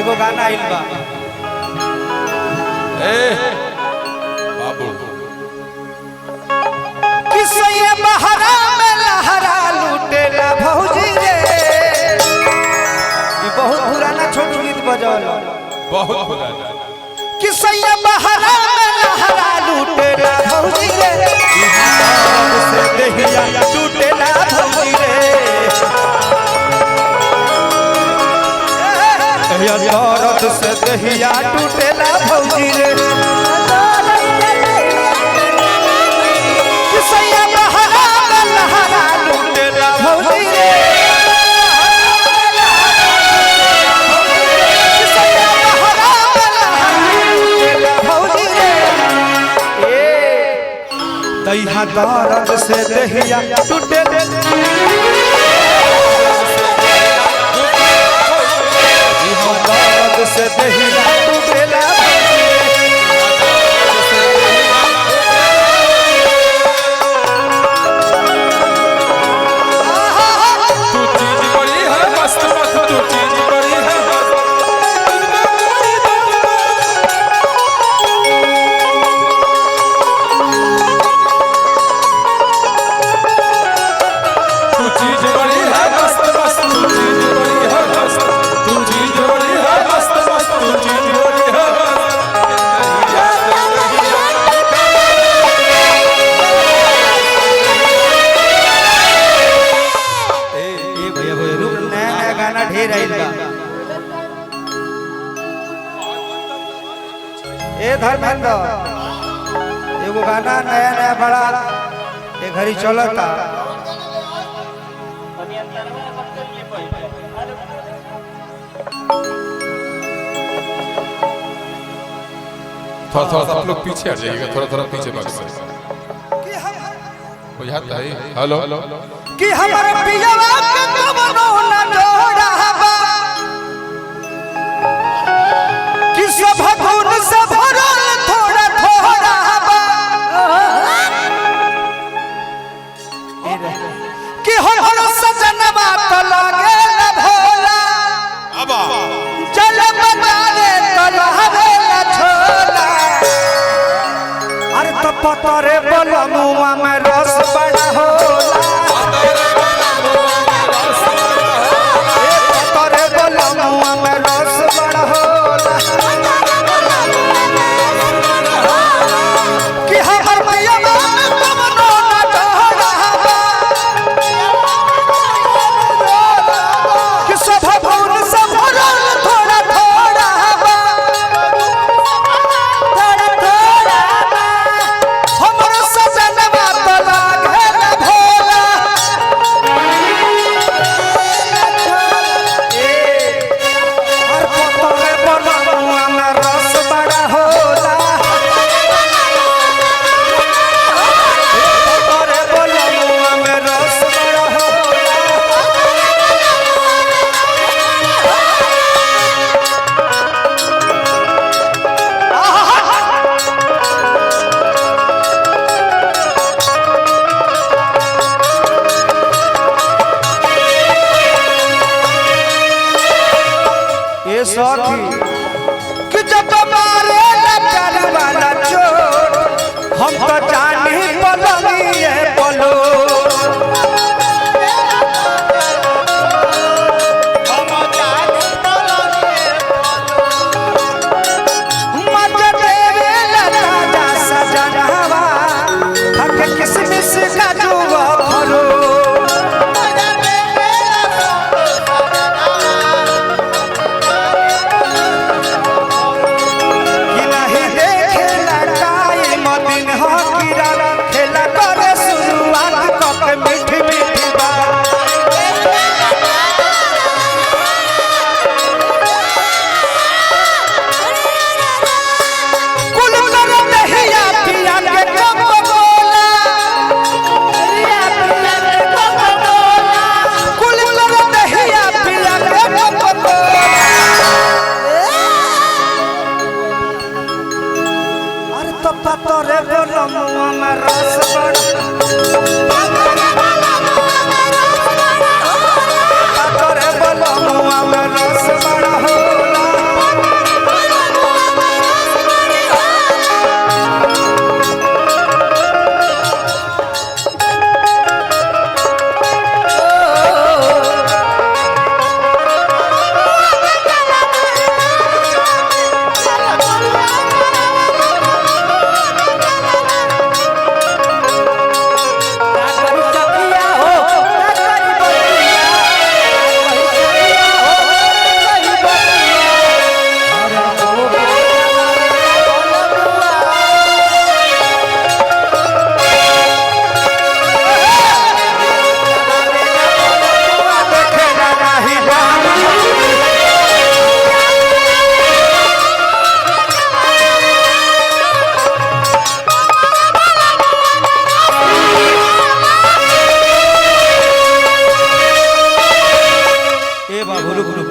एगो गाना आइल बा ए बाबू किसैया बहरा में लहरा लूटेला भौजी रे। ये बहुत पुराना छोटू गीत बजल बहुत पुराना। किसैया बहरा में लहरा लूटेला भौजी रे। से दहिया टूटेला भौजी रे। दर्द से दहिया टूटेला भौजी रे। किसैया बहरा में लहरा लूटेला भौजी रे। किसैया बहरा में लहरा लूटेला भौजी रे। दहिया दर्द से दहिया टूटेला से दहिया टूटेला तू चीज बड़ी है मस्त मस्त तू चीज बड़ी है तू चीज बड़ी है मस्त मस्त तू चीज बड़ी है मस्त तू चीज बड़ी है मस्त मस्त तू चीज बड़ी है भैया रुक नया नया गाना ढेर आइल बा। ए धर्मेंद्र एगो गाना नया नया बड़ा ए घड़ी चलता। थोड़ा थोड़ा आप लोग पीछे हट जाइएगा थोड़ा थोड़ा पीछे भाग से बुझाता है हेलो कि हमारे पियवा के कवनो न जोड़ा बा। कि सब गुण से भरल थोड़ा थोड़ा बा। कि हर सजनवा तो लागे न भोला। अब चल बजावे तो लहरे न छोला। अरे तो पतरे बलमुआ में रस बड़ा होला। पतरे बलमुआ में रस बड़ा होला। कि हमर पियवा में कवनो न जोड़ा बा। कि सब गुण से भरल थोड़ा थोड़ा बा। थोड़ा थोड़ा बा। हमर सजनवा तो लागे न भोला। और पतरे बलमुआ में रस बड़ा होला। पतरे बलमुआ में रस बड़ा होला। ये सखी कि जब मारे प्यार वाला चोट हम तो जानी पलंगिए पलो। मजे देवे राजा सजनवा हक किसमिस का जुआ खरो। कि नहीं देखे लटाई मदिन हो कि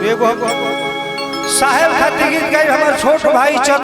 एगो साहेब खातिर गीत गाई हमार छोट भाई चंद